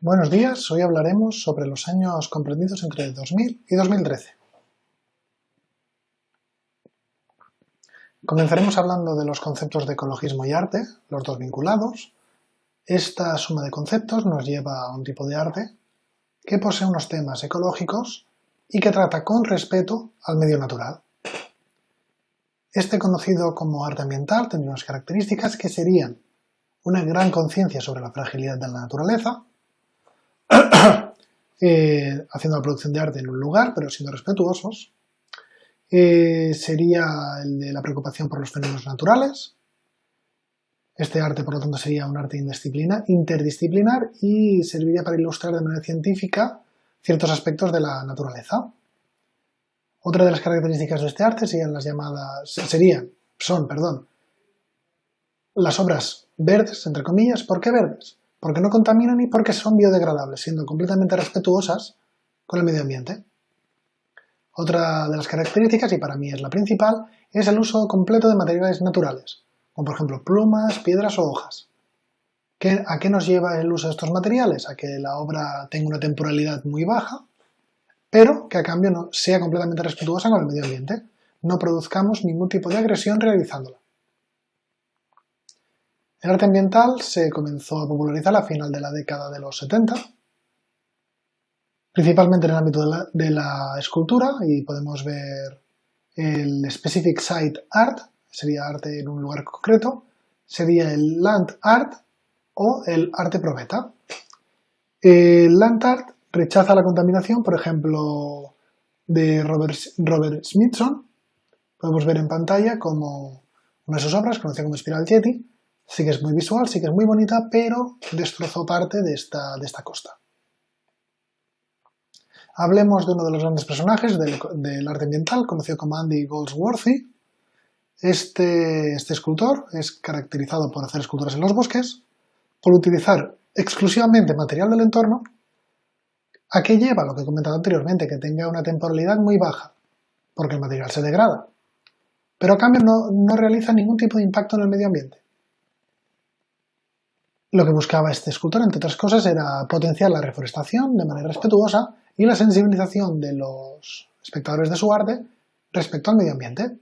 Buenos días, hoy hablaremos sobre los años comprendidos entre 2000 y 2013. Comenzaremos hablando de los conceptos de ecologismo y arte, los dos vinculados. Esta suma de conceptos nos lleva a un tipo de arte que posee unos temas ecológicos y que trata con respeto al medio natural. Este conocido como arte ambiental tiene unas características que serían una gran conciencia sobre la fragilidad de la naturaleza, haciendo la producción de arte en un lugar, pero siendo respetuosos. Sería el de la preocupación por los fenómenos naturales. Este arte, por lo tanto, sería un arte interdisciplinar y serviría para ilustrar de manera científica ciertos aspectos de la naturaleza. Otra de las características de este arte son las obras verdes, entre comillas. ¿Por qué verdes? Porque no contaminan y porque son biodegradables, siendo completamente respetuosas con el medio ambiente. Otra de las características, y para mí es la principal, es el uso completo de materiales naturales, como por ejemplo plumas, piedras o hojas. ¿A qué nos lleva el uso de estos materiales? A que la obra tenga una temporalidad muy baja, pero que a cambio no sea completamente respetuosa con el medio ambiente. No produzcamos ningún tipo de agresión realizándola. El arte ambiental se comenzó a popularizar a final de la década de los 70, principalmente en el ámbito de la escultura, y podemos ver el Specific Site Art, sería arte en un lugar concreto, sería el Land Art o el arte pro beta. El Land Art rechaza la contaminación, por ejemplo, de Robert Smithson. Podemos ver en pantalla como una de sus obras, conocida como Spiral Jetty, sí que es muy visual, sí que es muy bonita, pero destrozó parte de esta costa. Hablemos de uno de los grandes personajes del arte ambiental, conocido como Andy Goldsworthy. Este escultor es caracterizado por hacer esculturas en los bosques, por utilizar exclusivamente material del entorno, a que lleva lo que he comentado anteriormente, que tenga una temporalidad muy baja, porque el material se degrada, pero a cambio no realiza ningún tipo de impacto en el medio ambiente. Lo que buscaba este escultor, entre otras cosas, era potenciar la reforestación de manera respetuosa y la sensibilización de los espectadores de su arte respecto al medio ambiente.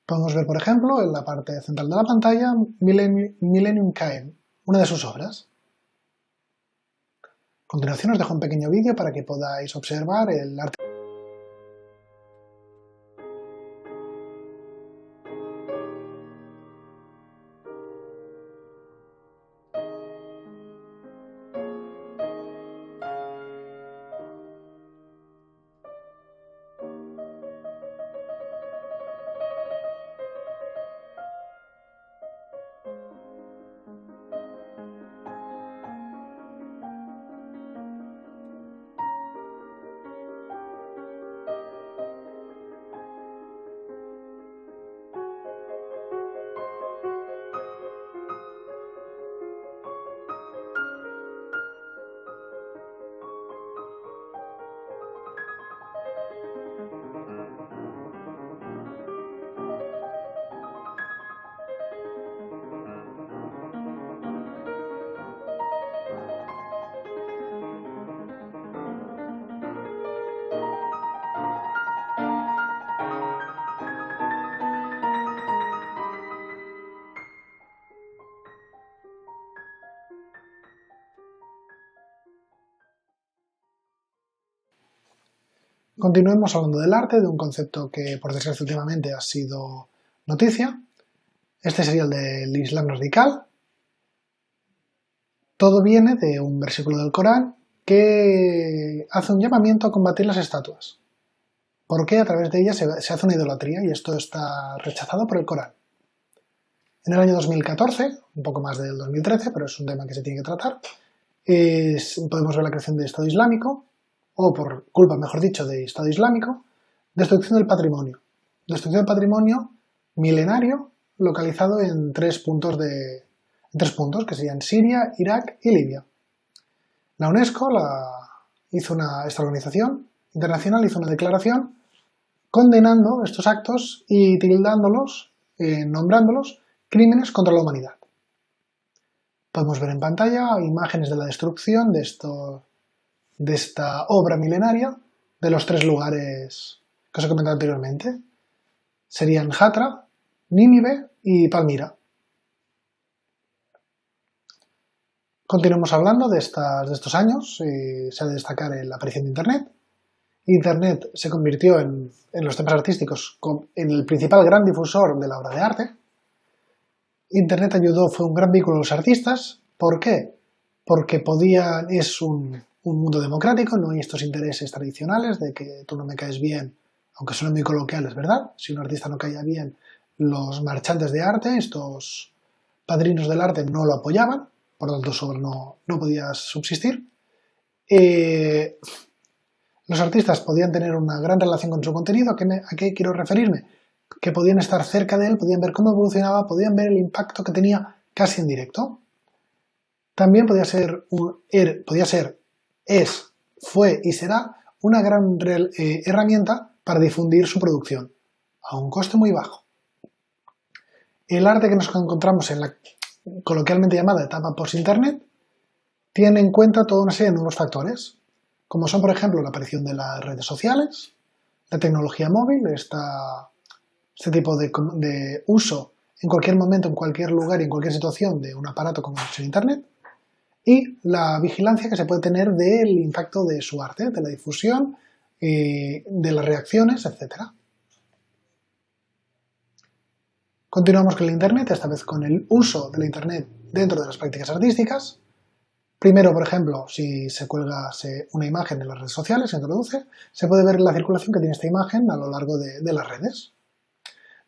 Podemos ver, por ejemplo, en la parte central de la pantalla, Millennium Cave, una de sus obras. A continuación os dejo un pequeño vídeo para que podáis observar el arte. Continuemos hablando del arte, de un concepto que por desgracia últimamente ha sido noticia. Este sería el del Islam radical. Todo viene de un versículo del Corán que hace un llamamiento a combatir las estatuas, porque a través de ellas se hace una idolatría y esto está rechazado por el Corán. En el año 2014, un poco más del 2013, pero es un tema que se tiene que tratar, podemos ver la creación del Estado Islámico, o por culpa, mejor dicho, de Estado Islámico, destrucción del patrimonio. Destrucción del patrimonio milenario localizado en tres puntos que serían Siria, Irak y Libia. La UNESCO, esta organización internacional, hizo una declaración condenando estos actos y tildándolos, nombrándolos crímenes contra la humanidad. Podemos ver en pantalla imágenes de la destrucción de esta obra milenaria de los 3 lugares que os he comentado anteriormente. Serían Hatra, Nínive y Palmira. Continuamos hablando de estos años. Se ha de destacar la aparición de Internet. Internet se convirtió en los temas artísticos en el principal gran difusor de la obra de arte. Internet fue un gran vínculo a los artistas. ¿Por qué? Porque es un mundo democrático, no hay estos intereses tradicionales de que tú no me caes bien, aunque suene muy coloquial, es verdad. Si un artista no caía bien, los marchantes de arte, estos padrinos del arte, no lo apoyaban, por lo tanto su obra no podía subsistir. Los artistas podían tener una gran relación con su contenido. ¿A qué quiero referirme? Que podían estar cerca de él, podían ver cómo evolucionaba, podían ver el impacto que tenía casi en directo. También fue y será una gran herramienta para difundir su producción, a un coste muy bajo. El arte que nos encontramos en la coloquialmente llamada etapa post-internet tiene en cuenta toda una serie de nuevos factores, como son, por ejemplo, la aparición de las redes sociales, la tecnología móvil, este tipo de uso en cualquier momento, en cualquier lugar y en cualquier situación de un aparato con conexión a Internet, y la vigilancia que se puede tener del impacto de su arte, de la difusión, de las reacciones, etc. Continuamos con el Internet, esta vez con el uso del Internet dentro de las prácticas artísticas. Primero, por ejemplo, si se cuelga una imagen en las redes sociales, se introduce, se puede ver la circulación que tiene esta imagen a lo largo de las redes.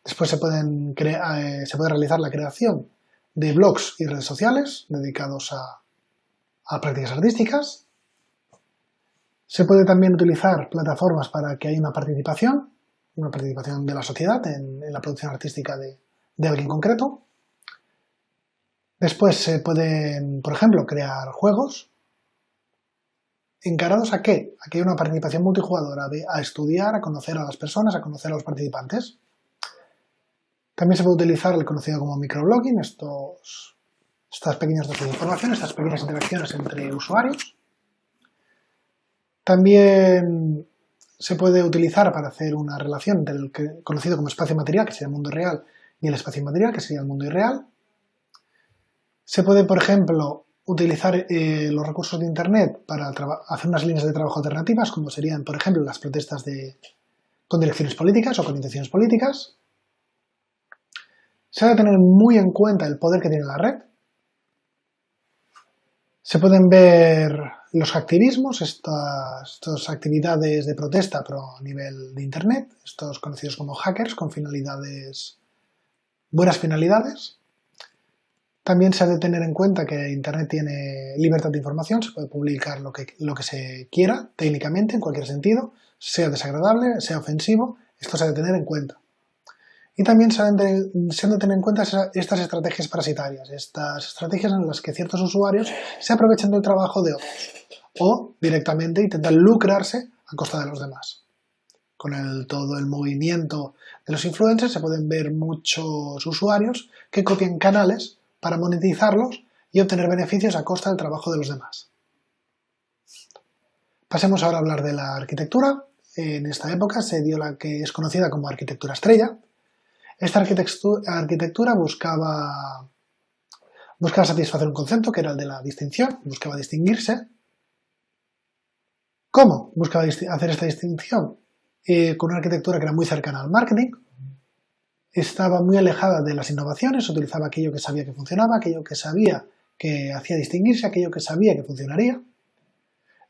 Después se puede realizar la creación de blogs y redes sociales dedicados a prácticas artísticas. Se puede también utilizar plataformas para que haya una participación de la sociedad en la producción artística de alguien concreto. Después se pueden, por ejemplo, crear juegos encarados ¿a qué? A que haya una participación multijugadora, a estudiar, a conocer a las personas, a conocer a los participantes. También se puede utilizar el conocido como microblogging, estas pequeñas dosis de información, estas pequeñas interacciones entre usuarios. También se puede utilizar para hacer una relación entre el conocido como espacio material, que sería el mundo real, y el espacio inmaterial, que sería el mundo irreal. Se puede, por ejemplo, utilizar los recursos de Internet para hacer unas líneas de trabajo alternativas, como serían, por ejemplo, las protestas con direcciones políticas o con intenciones políticas. Se ha de tener muy en cuenta el poder que tiene la red. Se pueden ver los activismos, estas actividades de protesta pero a nivel de Internet, estos conocidos como hackers con buenas finalidades. También se ha de tener en cuenta que Internet tiene libertad de información, se puede publicar lo que se quiera técnicamente en cualquier sentido, sea desagradable, sea ofensivo, esto se ha de tener en cuenta. Y también se han de tener en cuenta estas estrategias parasitarias, estas estrategias en las que ciertos usuarios se aprovechan del trabajo de otros o directamente intentan lucrarse a costa de los demás. Con todo el movimiento de los influencers se pueden ver muchos usuarios que copian canales para monetizarlos y obtener beneficios a costa del trabajo de los demás. Pasemos ahora a hablar de la arquitectura. En esta época se dio la que es conocida como arquitectura estrella. Esta arquitectura buscaba satisfacer un concepto que era el de la distinción, buscaba distinguirse. ¿Cómo buscaba hacer esta distinción? Con una arquitectura que era muy cercana al marketing, estaba muy alejada de las innovaciones, utilizaba aquello que sabía que funcionaba, aquello que sabía que hacía distinguirse, aquello que sabía que funcionaría.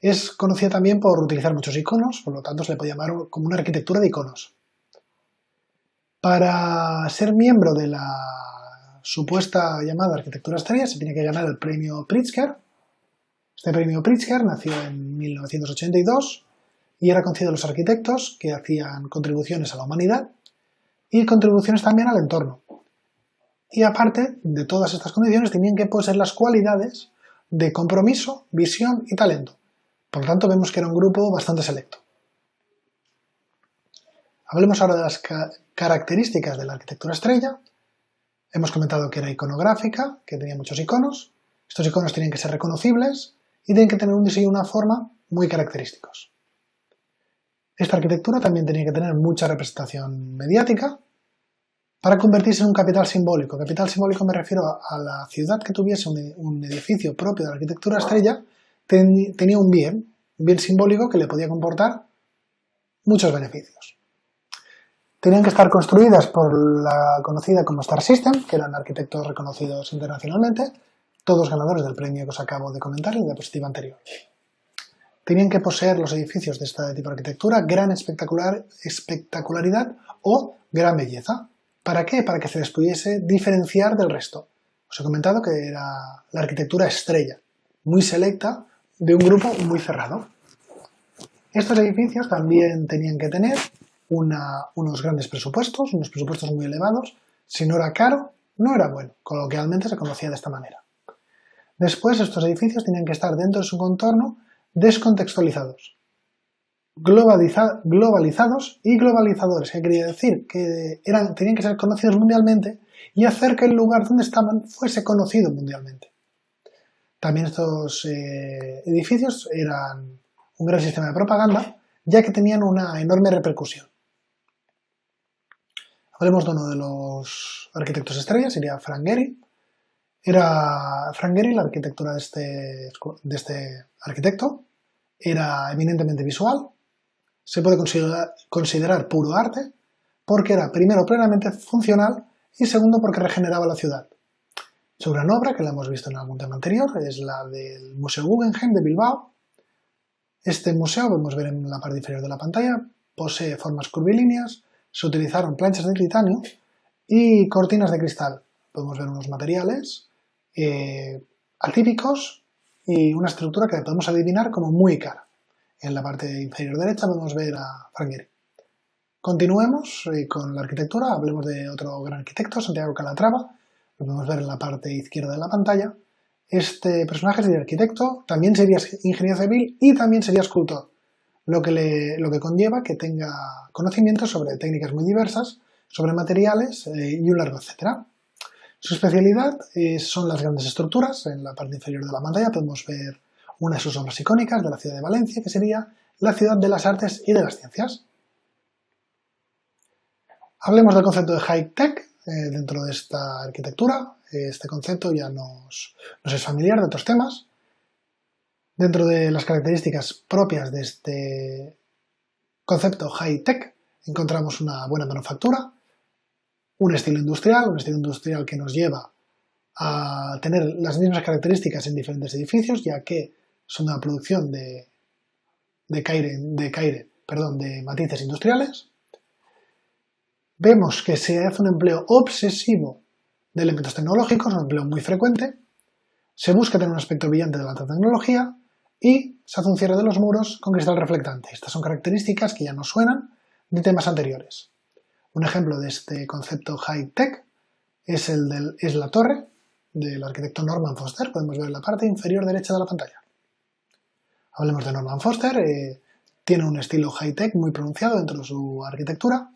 Es conocida también por utilizar muchos iconos, por lo tanto se le puede llamar como una arquitectura de iconos. Para ser miembro de la supuesta llamada arquitectura estrella se tenía que ganar el premio Pritzker. Este premio Pritzker nació en 1982 y era concedido a los arquitectos que hacían contribuciones a la humanidad y contribuciones también al entorno. Y aparte de todas estas condiciones tenían que poseer las cualidades de compromiso, visión y talento. Por lo tanto vemos que era un grupo bastante selecto. Hablemos ahora de las características de la arquitectura estrella. Hemos comentado que era iconográfica, que tenía muchos iconos. Estos iconos tienen que ser reconocibles y tienen que tener un diseño y una forma muy característicos. Esta arquitectura también tenía que tener mucha representación mediática para convertirse en un capital simbólico. Capital simbólico me refiero a la ciudad que tuviese un edificio propio de la arquitectura estrella, tenía un bien simbólico que le podía comportar muchos beneficios. Tenían que estar construidas por la conocida como Star System, que eran arquitectos reconocidos internacionalmente, todos ganadores del premio que os acabo de comentar en la diapositiva anterior. Tenían que poseer los edificios de este tipo de arquitectura gran espectacularidad o gran belleza. ¿Para qué? Para que se les pudiese diferenciar del resto. Os he comentado que era la arquitectura estrella, muy selecta, de un grupo muy cerrado. Estos edificios también tenían que tener unos grandes presupuestos, unos presupuestos muy elevados. Si no era caro, no era bueno. Coloquialmente se conocía de esta manera. Después, estos edificios tenían que estar dentro de su contorno descontextualizados, globalizados y globalizadores, que quería decir que tenían que ser conocidos mundialmente y hacer que el lugar donde estaban fuese conocido mundialmente. También estos edificios eran un gran sistema de propaganda, ya que tenían una enorme repercusión. Hablemos de uno de los arquitectos estrellas, sería Frank Gehry. Frank Gehry, la arquitectura de este arquitecto, era eminentemente visual. Se puede considerar puro arte, porque era, primero, plenamente funcional y segundo, porque regeneraba la ciudad. Su gran obra, que la hemos visto en algún tema anterior, es la del Museo Guggenheim de Bilbao. Este museo, podemos ver en la parte inferior de la pantalla, posee formas curvilíneas, se utilizaron planchas de titanio y cortinas de cristal. Podemos ver unos materiales atípicos y una estructura que podemos adivinar como muy cara. En la parte inferior derecha podemos ver a Frank Gehry. Continuemos con la arquitectura, hablemos de otro gran arquitecto, Santiago Calatrava. Lo podemos ver en la parte izquierda de la pantalla. Este personaje sería arquitecto, también sería ingeniero civil y también sería escultor, lo que conlleva que tenga conocimientos sobre técnicas muy diversas, sobre materiales y un largo etcétera. Su especialidad son las grandes estructuras. En la parte inferior de la pantalla podemos ver una de sus obras icónicas de la ciudad de Valencia, que sería la ciudad de las artes y de las ciencias. Hablemos del concepto de high-tech dentro de esta arquitectura. Este concepto ya nos es familiar de otros temas. Dentro de las características propias de este concepto high-tech encontramos una buena manufactura, un estilo industrial que nos lleva a tener las mismas características en diferentes edificios, ya que son una producción de matices industriales. Vemos que se hace un empleo obsesivo de elementos tecnológicos, un empleo muy frecuente. Se busca tener un aspecto brillante de la alta tecnología y se hace un cierre de los muros con cristal reflectante. Estas son características que ya nos suenan de temas anteriores. Un ejemplo de este concepto high-tech es la torre del arquitecto Norman Foster. Podemos ver en la parte inferior derecha de la pantalla. Hablemos de Norman Foster. Tiene un estilo high-tech muy pronunciado dentro de su arquitectura.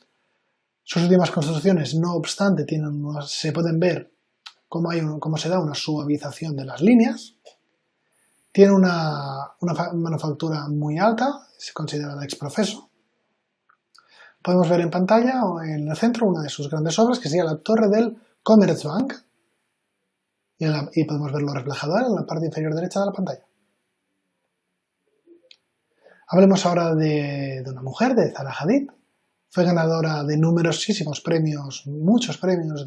Sus últimas construcciones, no obstante, se pueden ver cómo se da una suavización de las líneas. Tiene una manufactura muy alta, se considera de exprofeso. Podemos ver en pantalla o en el centro una de sus grandes obras, que sería la torre del Commerzbank. Y podemos verlo reflejado en la parte inferior derecha de la pantalla. Hablemos ahora de una mujer, de Zaha Hadid. Fue ganadora de numerosísimos premios, muchos premios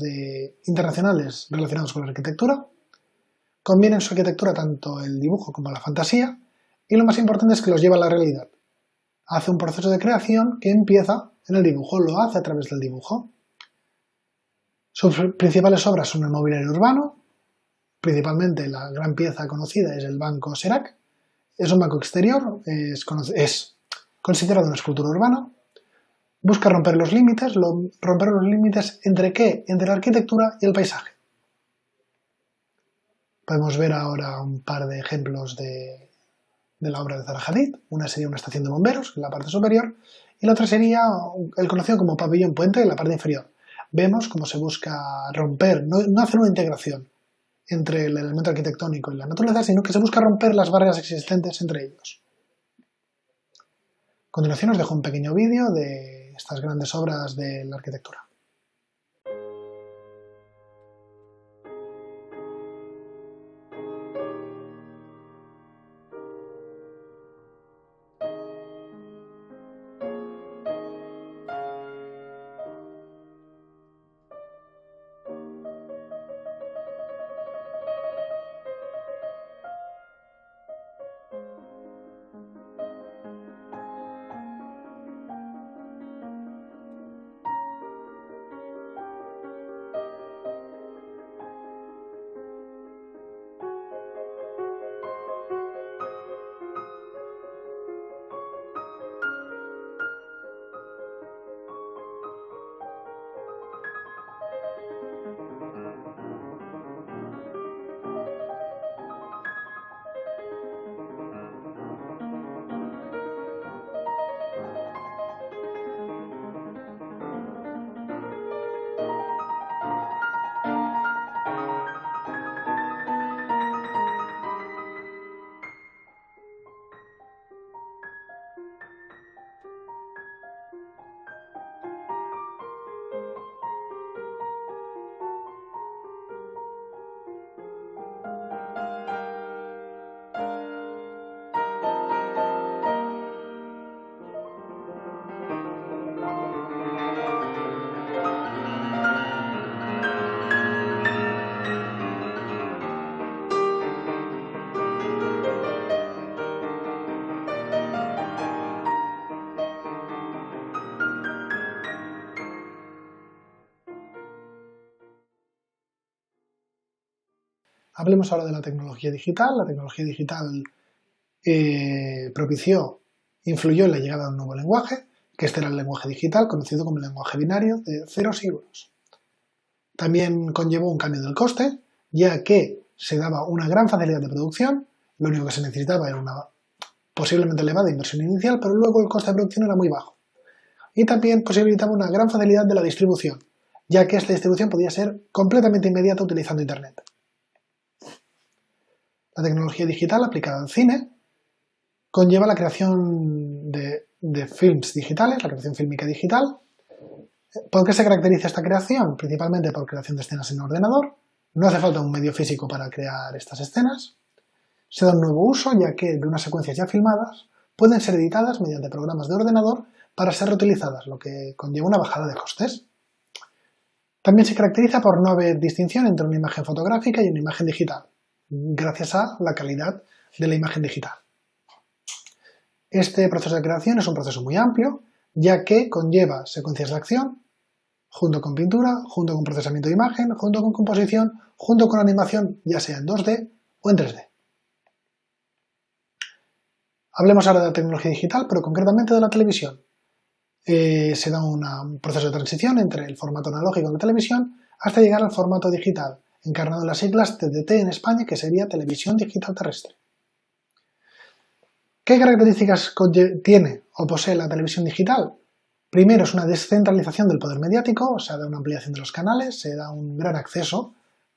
internacionales relacionados con la arquitectura. Combina en su arquitectura tanto el dibujo como la fantasía, y lo más importante es que los lleva a la realidad. Hace un proceso de creación que empieza en el dibujo, lo hace a través del dibujo. Sus principales obras son el mobiliario urbano, principalmente la gran pieza conocida es el Banco Serac. Es un banco exterior, es considerado una escultura urbana. Busca romper los límites ¿entre qué? Entre la arquitectura y el paisaje. Podemos ver ahora un par de ejemplos de la obra de Zaha Hadid. Una sería una estación de bomberos en la parte superior y la otra sería el conocido como pabellón puente en la parte inferior. Vemos cómo se busca romper, no hacer una integración entre el elemento arquitectónico y la naturaleza, sino que se busca romper las barreras existentes entre ellos. A continuación os dejo un pequeño vídeo de estas grandes obras de la arquitectura. Hablemos ahora de la tecnología digital. La tecnología digital influyó en la llegada de un nuevo lenguaje, que este era el lenguaje digital, conocido como el lenguaje binario de ceros y unos. También conllevó un cambio del coste, ya que se daba una gran facilidad de producción, lo único que se necesitaba era una posiblemente elevada inversión inicial, pero luego el coste de producción era muy bajo. Y también posibilitaba una gran facilidad de la distribución, ya que esta distribución podía ser completamente inmediata utilizando Internet. La tecnología digital aplicada al cine conlleva la creación de films digitales, la creación fílmica digital. ¿Por qué se caracteriza esta creación? Principalmente por creación de escenas en ordenador. No hace falta un medio físico para crear estas escenas. Se da un nuevo uso, ya que de unas secuencias ya filmadas pueden ser editadas mediante programas de ordenador para ser reutilizadas, lo que conlleva una bajada de costes. También se caracteriza por no haber distinción entre una imagen fotográfica y una imagen digital, gracias a la calidad de la imagen digital. Este proceso de creación es un proceso muy amplio, ya que conlleva secuencias de acción, junto con pintura, junto con procesamiento de imagen, junto con composición, junto con animación, ya sea en 2D o en 3D. Hablemos ahora de la tecnología digital, pero concretamente de la televisión. Se da un proceso de transición entre el formato analógico de la televisión hasta llegar al formato digital, encarnado en las siglas TDT en España, que sería Televisión Digital Terrestre. ¿Qué características tiene o posee la televisión digital? Primero, es una descentralización del poder mediático, se da una ampliación de los canales, se da un gran acceso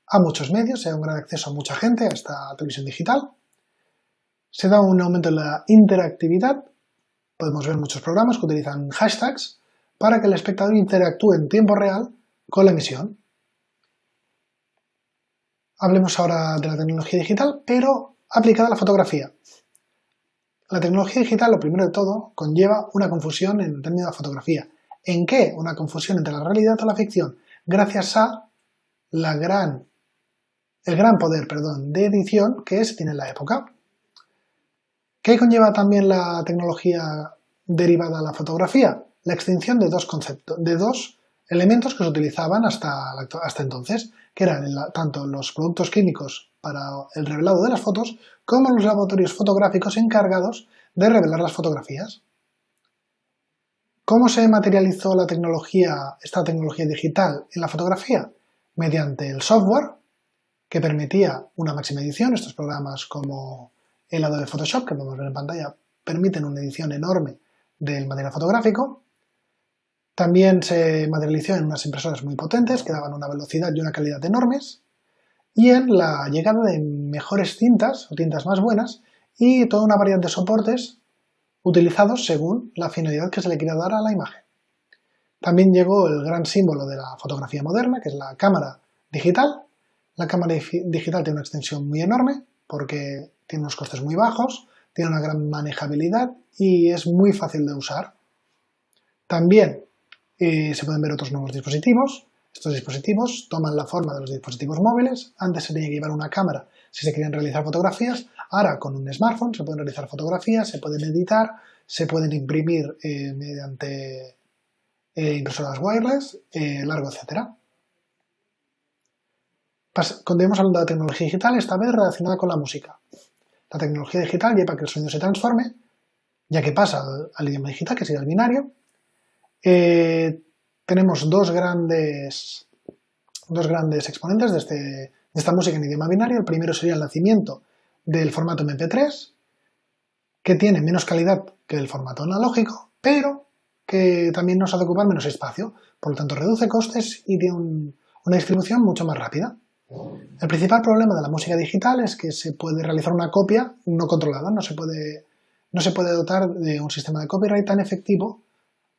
a muchos medios, se da un gran acceso a mucha gente a esta televisión digital. Se da un aumento en la interactividad. Podemos ver muchos programas que utilizan hashtags para que el espectador interactúe en tiempo real con la emisión. Hablemos ahora de la tecnología digital, pero aplicada a la fotografía. La tecnología digital, lo primero de todo, conlleva una confusión en el término de la fotografía. ¿En qué? Una confusión entre la realidad o la ficción, gracias a el gran poder de edición que se tiene en la época. ¿Qué conlleva también la tecnología derivada a la fotografía? La extinción de dos elementos que se utilizaban hasta entonces, que eran tanto los productos químicos para el revelado de las fotos, como los laboratorios fotográficos encargados de revelar las fotografías. ¿Cómo se materializó esta tecnología digital en la fotografía? Mediante el software, que permitía una máxima edición. Estos programas como el Adobe Photoshop, que podemos ver en pantalla, permiten una edición enorme del material fotográfico. También se materializó en unas impresoras muy potentes que daban una velocidad y una calidad enormes. y en la llegada de mejores cintas o tintas más buenas y toda una variedad de soportes utilizados según la finalidad que se le quiera dar a la imagen. También llegó el gran símbolo de la fotografía moderna, que es la cámara digital. La cámara digital tiene una extensión muy enorme porque tiene unos costes muy bajos, tiene una gran manejabilidad y es muy fácil de usar. También se pueden ver otros nuevos dispositivos. Estos dispositivos toman la forma de los dispositivos móviles. Antes se tenía que llevar una cámara si se querían realizar fotografías. Ahora con un smartphone se pueden realizar fotografías, se pueden editar, se pueden imprimir mediante impresoras wireless, largo, etcétera. Continuemos hablando de la tecnología digital, esta vez relacionada con la música. La tecnología digital lleva a que el sonido se transforme, ya que pasa al idioma digital, que sería el binario. Tenemos dos grandes exponentes de esta música en idioma binario. El primero sería el nacimiento del formato MP3, que tiene menos calidad que el formato analógico, pero que también nos hace ocupar menos espacio, por lo tanto reduce costes y tiene una distribución mucho más rápida. El principal problema de la música digital es que se puede realizar una copia no controlada, no se puede dotar de un sistema de copyright tan efectivo,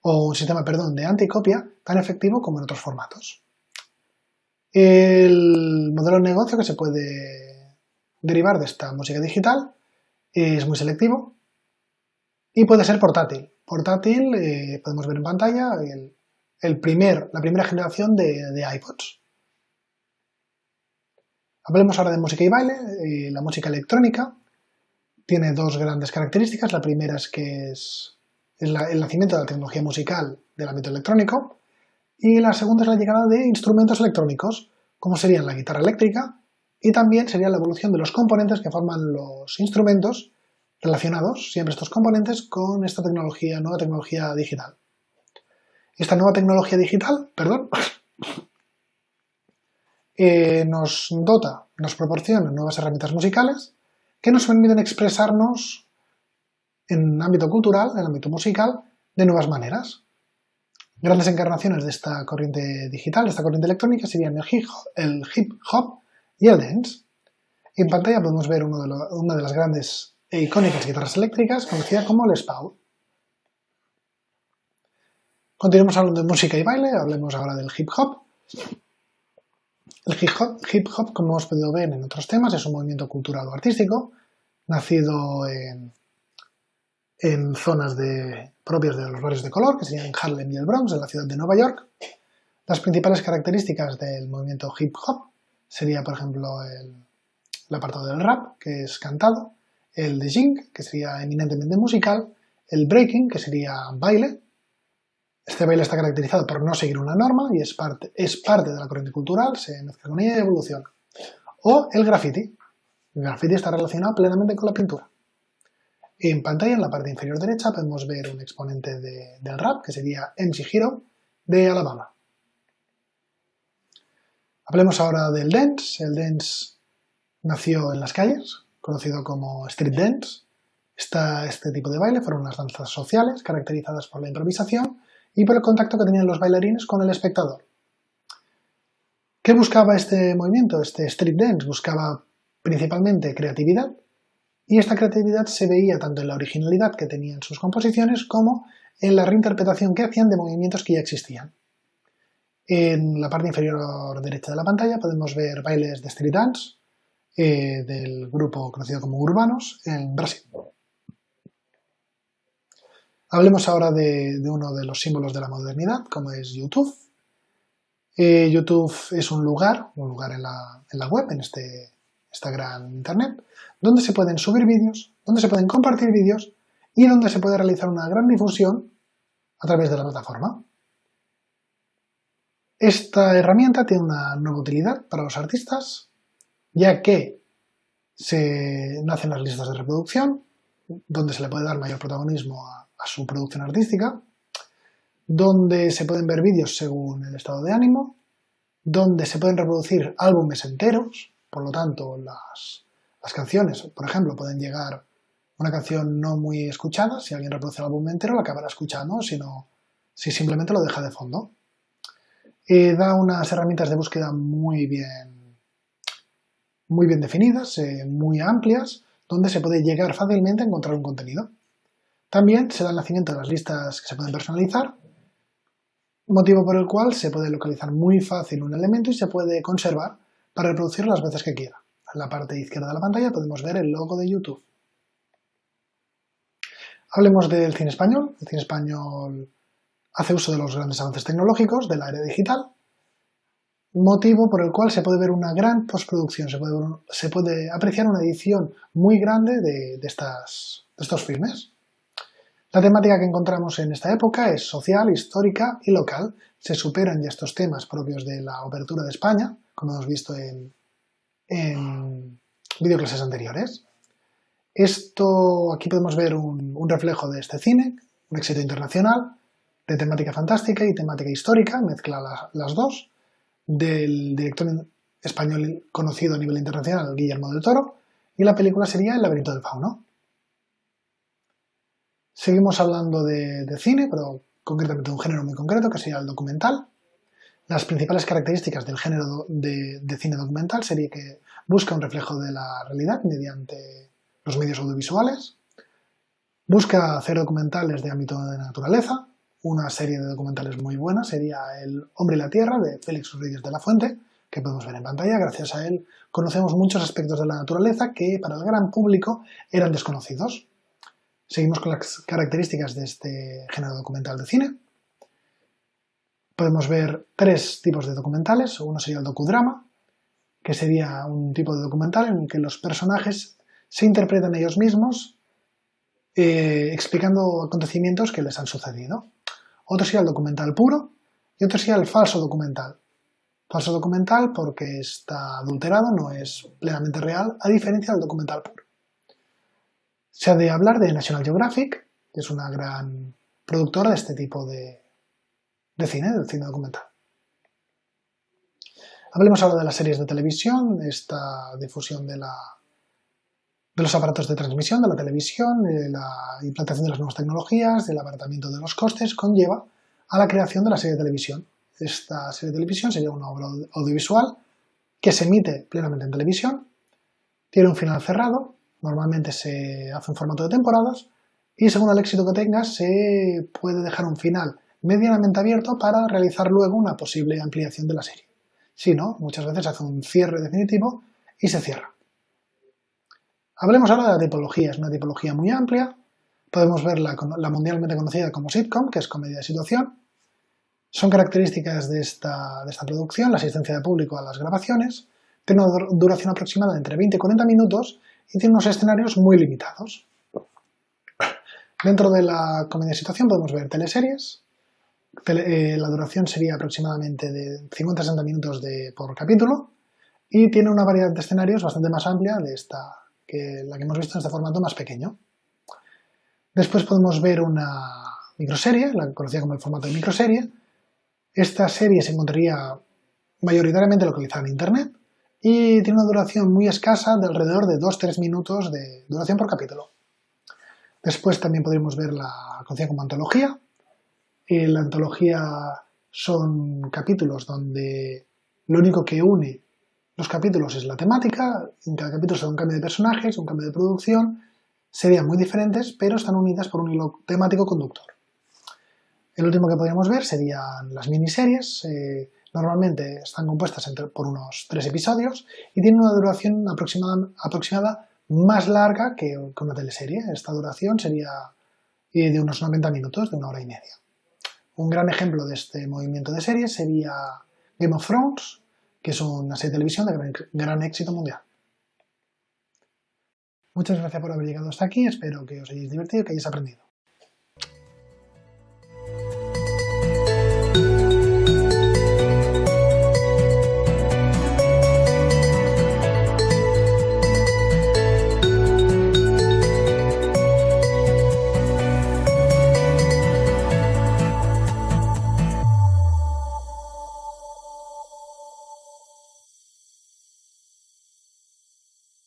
o un sistema, perdón, de anticopia tan efectivo como en otros formatos. El modelo de negocio que se puede derivar de esta música digital es muy selectivo y puede ser portátil. Portátil, podemos ver en pantalla la primera generación de iPods. Hablemos ahora de música y baile. La música electrónica tiene dos grandes características. La primera es que es el nacimiento de la tecnología musical del ámbito electrónico, y la segunda es la llegada de instrumentos electrónicos, como serían la guitarra eléctrica, y también sería la evolución de los componentes que forman los instrumentos relacionados, siempre estos componentes, con esta nueva tecnología digital. Esta nueva tecnología digital, nos proporciona nuevas herramientas musicales que nos permiten expresarnos en el ámbito cultural, en el ámbito musical, de nuevas maneras. Grandes encarnaciones de esta corriente digital, de esta corriente electrónica, serían el hip hop y el dance. En pantalla podemos ver una de las grandes e icónicas guitarras eléctricas, conocida como Les Paul. Continuemos hablando de música y baile, hablemos ahora del hip hop. El hip hop, como hemos podido ver en otros temas, es un movimiento cultural o artístico, nacido en zonas propias de los barrios de color, que serían Harlem y el Bronx, en la ciudad de Nueva York. Las principales características del movimiento hip hop sería, por ejemplo, el apartado del rap, que es cantado, el de jing, que sería eminentemente musical, el breaking, que sería baile. Este baile está caracterizado por no seguir una norma y es parte de la corriente cultural, se mezcla con ella y evoluciona. O el graffiti. El graffiti está relacionado plenamente con la pintura. En pantalla, en la parte inferior derecha, podemos ver un exponente del rap, que sería MC Hero, de Alabama. Hablemos ahora del dance. El dance nació en las calles, conocido como street dance. Este tipo de baile fueron unas danzas sociales caracterizadas por la improvisación y por el contacto que tenían los bailarines con el espectador. ¿Qué buscaba este movimiento? Este street dance buscaba principalmente creatividad, y esta creatividad se veía tanto en la originalidad que tenían sus composiciones como en la reinterpretación que hacían de movimientos que ya existían. En la parte inferior derecha de la pantalla podemos ver bailes de street dance del grupo conocido como Urbanos en Brasil. Hablemos ahora de uno de los símbolos de la modernidad, como es YouTube. YouTube es un lugar en la web, en esta gran internet, donde se pueden subir vídeos, donde se pueden compartir vídeos y donde se puede realizar una gran difusión a través de la plataforma. Esta herramienta tiene una nueva utilidad para los artistas, ya que se nacen las listas de reproducción, donde se le puede dar mayor protagonismo a su producción artística, donde se pueden ver vídeos según el estado de ánimo, donde se pueden reproducir álbumes enteros, por lo tanto las canciones, por ejemplo, pueden llegar una canción no muy escuchada, si alguien reproduce el álbum entero la acabará escuchando, si simplemente lo deja de fondo. Da unas herramientas de búsqueda muy bien muy bien definidas, muy amplias, donde se puede llegar fácilmente a encontrar un contenido. También se da el nacimiento de las listas que se pueden personalizar, motivo por el cual se puede localizar muy fácil un elemento y se puede conservar para reproducirlo las veces que quiera. En la parte izquierda de la pantalla podemos ver el logo de YouTube. Hablemos del cine español. El cine español hace uso de los grandes avances tecnológicos, de la era digital, motivo por el cual se puede ver una gran postproducción, se puede apreciar una edición muy grande de estos filmes. La temática que encontramos en esta época es social, histórica y local. Se superan ya estos temas propios de la apertura de España, como hemos visto en videoclases anteriores. Aquí podemos ver un reflejo de este cine, un éxito internacional, de temática fantástica y temática histórica, mezcla las dos, del director español conocido a nivel internacional, Guillermo del Toro, y la película sería El laberinto del fauno. Seguimos hablando de cine, pero concretamente de un género muy concreto, que sería el documental. Las principales características del género de cine documental sería que busca un reflejo de la realidad mediante los medios audiovisuales, busca hacer documentales de ámbito de naturaleza. Una serie de documentales muy buena sería El hombre y la tierra, de Félix Rodríguez de la Fuente, que podemos ver en pantalla. Gracias a él conocemos muchos aspectos de la naturaleza que para el gran público eran desconocidos. Seguimos con las características de este género documental de cine. Podemos ver tres tipos de documentales. Uno sería el docudrama, que sería un tipo de documental en el que los personajes se interpretan ellos mismos explicando acontecimientos que les han sucedido. Otro sería el documental puro y otro sería el falso documental. Falso documental porque está adulterado, no es plenamente real, a diferencia del documental puro. Se ha de hablar de National Geographic, que es una gran productora de este tipo de cine, del cine documental. Hablemos ahora de las series de televisión, esta difusión de los aparatos de transmisión, de la televisión, de la implantación de las nuevas tecnologías, del abaratamiento de los costes, conlleva a la creación de la serie de televisión. Esta serie de televisión sería una obra audiovisual que se emite plenamente en televisión, tiene un final cerrado, normalmente se hace en formato de temporadas y según el éxito que tenga se puede dejar un final medianamente abierto para realizar luego una posible ampliación de la serie. Si no, muchas veces se hace un cierre definitivo y se cierra. Hablemos ahora de la tipología. Es una tipología muy amplia. Podemos ver la mundialmente conocida como sitcom, que es comedia de situación. Son características de esta producción la asistencia de público a las grabaciones, tiene una duración aproximada de entre 20 y 40 minutos y tiene unos escenarios muy limitados. Dentro de la comedia de situación podemos ver teleseries. La duración sería aproximadamente de 50-60 minutos por capítulo y tiene una variedad de escenarios bastante más amplia que la que hemos visto en este formato más pequeño. Después podemos ver una microserie, la conocida como el formato de microserie. Esta serie se encontraría mayoritariamente localizada en Internet y tiene una duración muy escasa de alrededor de 2-3 minutos de duración por capítulo. Después también podríamos ver la conocida como antología. La antología son capítulos donde lo único que une los capítulos es la temática. En cada capítulo se da un cambio de personajes, un cambio de producción. Serían muy diferentes, pero están unidas por un hilo temático conductor. El último que podríamos ver serían las miniseries. Normalmente están compuestas por unos 3 episodios y tienen una duración aproximada más larga que una teleserie. Esta duración sería de unos 90 minutos, de 1 hora y media. Un gran ejemplo de este movimiento de series sería Game of Thrones, que es una serie de televisión de gran éxito mundial. Muchas gracias por haber llegado hasta aquí, espero que os hayáis divertido y que hayáis aprendido.